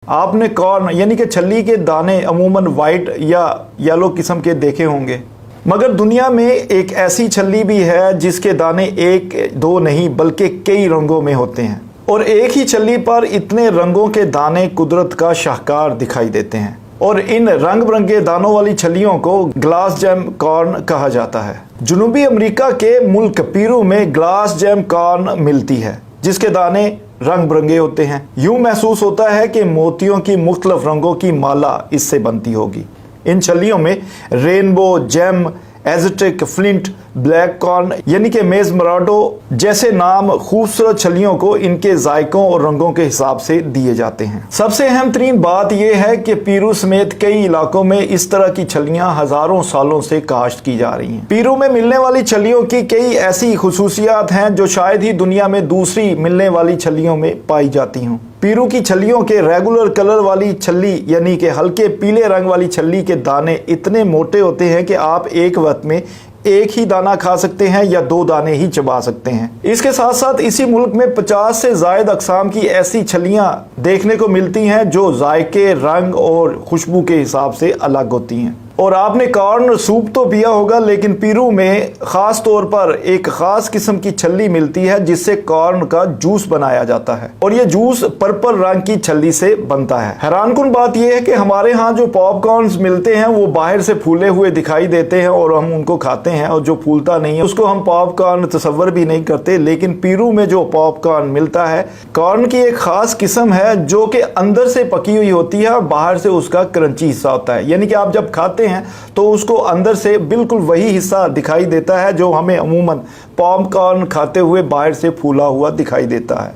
آپ نے کارن یعنی کہ چھلی کے دانے عموماً وائٹ یا یلو قسم کے دیکھے ہوں گے، مگر دنیا میں ایک ایسی چھلی بھی ہے جس کے دانے ایک دو نہیں بلکہ کئی رنگوں میں ہوتے ہیں، اور ایک ہی چھلی پر اتنے رنگوں کے دانے قدرت کا شاہکار دکھائی دیتے ہیں، اور ان رنگ برنگے دانوں والی چھلیوں کو گلاس جیم کارن کہا جاتا ہے۔ جنوبی امریکہ کے ملک پیرو میں گلاس جیم کارن ملتی ہے جس کے دانے رنگ برنگے ہوتے ہیں۔ یوں محسوس ہوتا ہے کہ موتیوں کی مختلف رنگوں کی مالا اس سے بنتی ہوگی۔ ان چھلیوں میں رینبو، جیم، ایزٹک، فلنٹ، بلیک کارن یعنی کہ میز مراڈو جیسے نام خوبصورت چھلیوں کو ان کے ذائقوں اور رنگوں کے حساب سے دیے جاتے ہیں۔ سب سے اہم ترین بات یہ ہے کہ پیرو سمیت کئی علاقوں میں اس طرح کی چھلیاں ہزاروں سالوں سے کاشت کی جا رہی ہیں۔ پیرو میں ملنے والی چھلیوں کی کئی ایسی خصوصیات ہیں جو شاید ہی دنیا میں دوسری ملنے والی چھلیوں میں پائی جاتی ہوں۔ پیرو کی چھلیوں کے ریگولر کلر والی چھلی یعنی کہ ہلکے پیلے رنگ والی چھلی کے دانے اتنے موٹے ہوتے ہیں کہ آپ ایک وقت میں ایک ہی دانہ کھا سکتے ہیں یا دو دانے ہی چبا سکتے ہیں۔ اس کے ساتھ ساتھ اسی ملک میں 50 سے زائد اقسام کی ایسی چھلیاں دیکھنے کو ملتی ہیں جو ذائقے، رنگ اور خوشبو کے حساب سے الگ ہوتی ہیں۔ اور آپ نے کارن سوپ تو پیا ہوگا، لیکن پیرو میں خاص طور پر ایک خاص قسم کی چھلی ملتی ہے جس سے کارن کا جوس بنایا جاتا ہے، اور یہ جوس پرپل رنگ کی چھلی سے بنتا ہے۔ حیران کن بات یہ ہے کہ ہمارے ہاں جو پاپ کارنز ملتے ہیں وہ باہر سے پھولے ہوئے دکھائی دیتے ہیں اور ہم ان کو کھاتے ہیں، اور جو پھولتا نہیں ہے اس کو ہم پاپ کارن تصور بھی نہیں کرتے۔ لیکن پیرو میں جو پاپ کارن ملتا ہے، کارن کی ایک خاص قسم ہے جو کہ اندر سے پکی ہوئی ہوتی ہے اور باہر سے اس کا کرنچی حصہ ہوتا ہے، یعنی کہ آپ جب کھاتے ہیں تو اس کو اندر سے بالکل وہی حصہ دکھائی دیتا ہے جو ہمیں عموماً پاپ کارن کھاتے ہوئے باہر سے پھولا ہوا دکھائی دیتا ہے۔